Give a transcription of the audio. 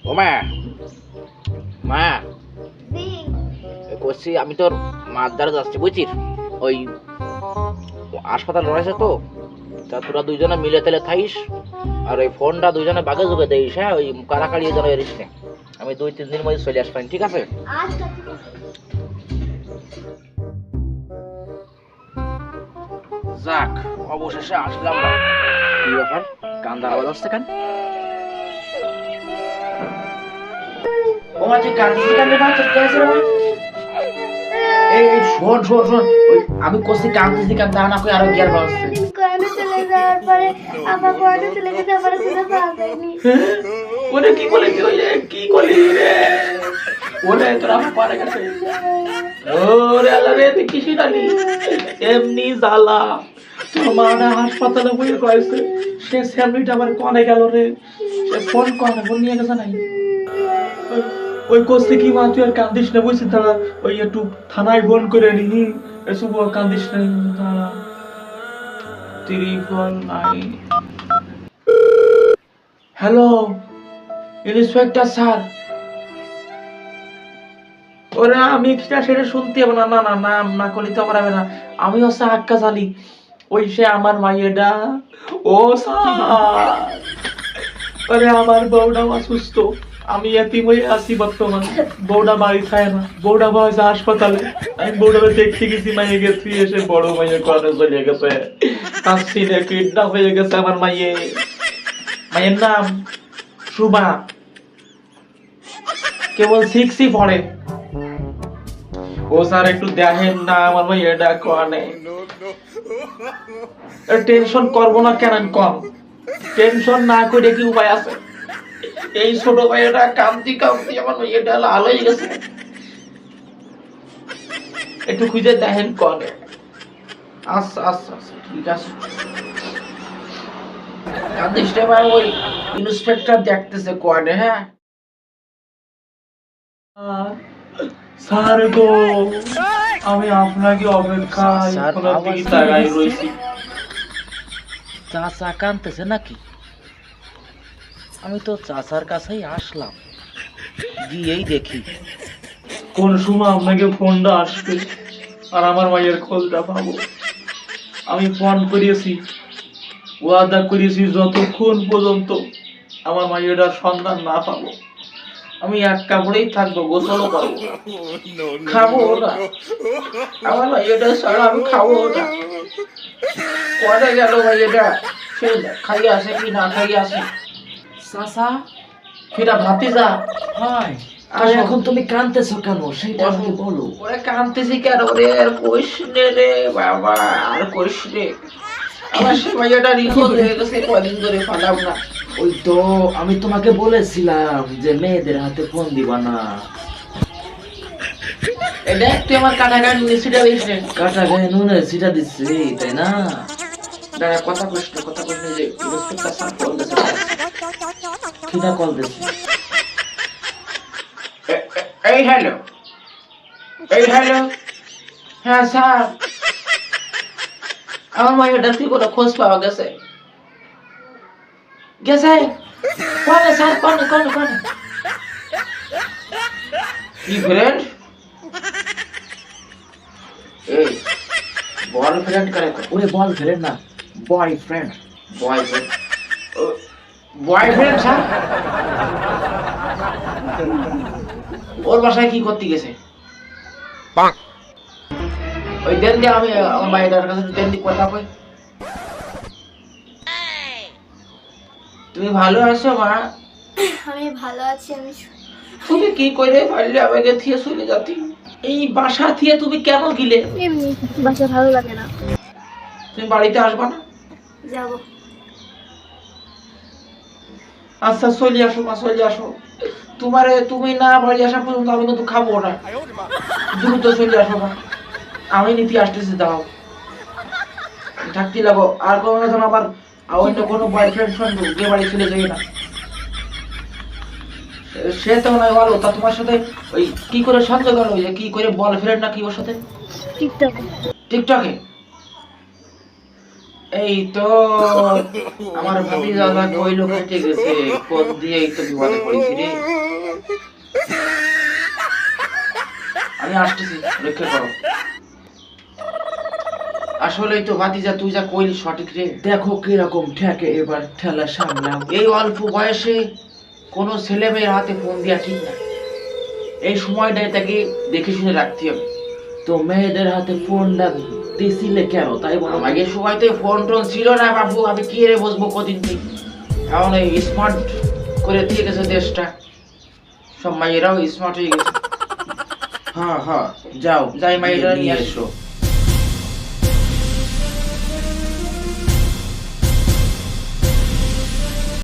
ও মা, মা জি। করছি আমি তোর মার দ্বারা যাচ্ছি বুঝছিস, ওই হাসপাতাল রয়েছে তো, তা তোরা দুইজনে মিলে তেলে থাইস, আর ওই ফোনটা দুইজনে বাগে জুগে দিস, হ্যাঁ ওই কাড়াকাড়ি যেন এরিস না। আমি 2-3 দিন মধ্যে চলে আসবেন, ঠিক আছে? আচ্ছা। যাক, অবশেষে আসলাম না। কি ব্যাপার, কান্দার আওয়াজ আসছে কেন? ও মা, তুই কাঁদছিস কেন রে মা? তোর কি হয়েছে রে মা? এই শোন শোন শোন, ওই আমি কোসি কাঁদতেছি কেন তা না, কই আরো গিয়ার বাজছে। কোয়ানে চলে যাওয়ার পরে আমার কোয়ানে চলে গেছে, আমার কোনো পাওয়া যায়নি। ওরে কি বলে, কি হইলে কি করলি রে? ওরে তোর আমার পারে গেছে। ওরে আল্লাহ রে, তুই কি শিখালি? এমনি জ্বালা, তোর মা না হাসপাতালে বইয়ে কয়েছে, সে স্যান্ডউইচ আমার কনে গেল রে, সে ফোন কনে ফোন নিয়ে গেছে নাই। ওই কোসে কি মা, তুই আর কান্দিস না বুঝছিস, দাঁড়া ওই একটু থানায় ফোন করে নি, এসব কান্দিস না, দাঁড়া 349। Hello inspector sir. ওরা আমি সেটা শুনতে হবে না, না না নাম না করলে তো আমার হবে না। আমি হচ্ছে আক্কাস আলী, ওই সে আমার মাইয়েটা। ও স্যার, আরে আমার বউটা অসুস্থ, আমি এতিম হয়ে আছি বর্তমান। বউটা বাড়ি খায় না, বউটা বয়সে হাসপাতালে। আমি বউটাকে দেখতে গেছি, মাইয়ে গেছি, এসে বড় মাইয়ের কারণে চলে গেছে। কাশিনে কিডন্যাপ হয়ে গেছে আমার মাইয়ে। মাইয়ের নাম সুমা, কেবল 6ই পড়ে। ও স্যার একটু দেখেন না আমার ভাই এটা কোয়ানে। টেনশন করবো না কেন, কম টেনশন না করে কি উপায় আছে? এই ছোট ভাইটা কান্দি কান্দি আমার ভাই এটা লাল হয়ে গেছে, একটু খুঁজে দেখেন কোয়ানে। আচ্ছা আচ্ছা আচ্ছা ঠিক আছে, কান্দিস রে ভাই, ওই ইন্সপেক্টর দেখতেছে কোয়ানে। হ্যাঁ স্যার গো, আমি আপনাকে অপেক্ষায় কোনো দিকে তাকাই রয়েছি। চাচা কাঁদতেছে নাকি? আমি তো চাচার কাছেই আসলাম, গিয়েই দেখি কোন সময় আপনাকে ফোনটা আসবে আর আমার মায়ের খোঁজটা পাবো। আমি ফোন করিয়েছি, ওয়াদা করিয়েছি যতক্ষণ পর্যন্ত আমার মায়ের সন্ধান না পাবো আমি এক কাপড়েই থাকবো, গোসলও করবো, খাবো না। আমার ভাইয়াটা ছাড়া আমি খাবো না। কনে গেল ভাইয়াটা, সে খাইয়ে আসে কি না খাইয়ে আসে। চাচা ফিরা ভাতিজা, হাই, আর এখন তুমি কাঁদতেছো কেন সেটা আমাকে বলো। ওরে কাঁদতেছি কেন রে, আর কইস নে রে বাবা, আর কইস রে। আমার সে ভাইয়াটা নিখোঁজ হয়ে গেছে, কদিন ধরে পালাম না। ওই তো আমি তোমাকে বলেছিলাম যে মেয়েদের হাতে ফোন দিবা না। এটা তুই আমার কাটা গায়ে নুনে ছিটা দিস রে। কাটা গায়ে নুনে ছিটা দিচ্ছি, তাই না? দাঁড়া, কথা কইস না, কথা কইস না, যে ইন্সপেক্টর স্যার ফোন দিয়েছে। কিনা কল দিচ্ছি। এই হ্যালো, এই হ্যালো, হ্যাঁ স্যার, আমার মায়েরটা কি কোনো খোঁজ পাওয়া গেছে? গেছে কোনে স্যার, কোনে কোনে কোনে? কি ফ্রেন্ড? এই বয়ফ্রেন্ড করে? ওরে বল ফেলেন না, বয়ফ্রেন্ড। Boyfriend, boyfriend sir? ওর বাসায় কি করতে গেছে? ওই দেন দিয়ে আমি আমার মায়ের কাছে দেন দিয়ে কথা কই। তুমি ভালো আছো মা? আমি ভালো আছি। তুমি কি করে পারলে আমাকে থিয়ে চলে যাতে? এই বাসা থিয়ে তুমি কেন গিলে? এমনি বাসা ভালো লাগে না। তুমি বাড়িতে আসবা না? যাব। আচ্ছা চলে আসো মা, চলে আসো। তুমি না বাড়ি আসা পর্যন্ত আমি কিন্তু খাবো না। দ্রুত চলে আসো মা, আমি নীতি আসতেছি, দাও থাকতে লাগো। আর কোনো যেন আবার অন্য কোনো বয়ফ্রেন্ড ফ্রেন্ড গিয়ে বাড়ি চলে যাই না। সে তো নয় ভালো, তা তোমার সাথে ওই কি করে সংযোগ হলো, যে কি করে বল ফ্রেন্ড না কি ওর সাথে? টিকটকে। টিকটকে? এই তো আমার ভাবি দাদা কইলো কেটে গেছে, ফোন দিয়ে এই তো বিপদে পড়েছি রে। আমি আসতেছি, রক্ষা করো। আসলেই তো ভাতিজা তুই যা কইলি সঠিক রে। দেখো কিরকম ঠেকে এবার ঠেলা সামলাম। এই অল্প বয়সে কোনো ছেলে মেয়ের হাতে ফোন দিয়া ঠিক না। এই সময়টাই তাকে দেখে শুনে রাখতে হবে। তো মেয়েদের হাতে ফোনটা দিছিলে কেন তাই বলো? আমাকে সময় তো ফোন টোন ছিল না বাবু, আমি কি রে বসবো কদিন থেকে। এখন এই স্মার্ট করে দিয়ে গেছে দেশটা, সব মায়েরাও স্মার্ট হয়ে গেছে। হ্যাঁ হ্যাঁ, যাও যাই মায়েরা নিয়ে আসো।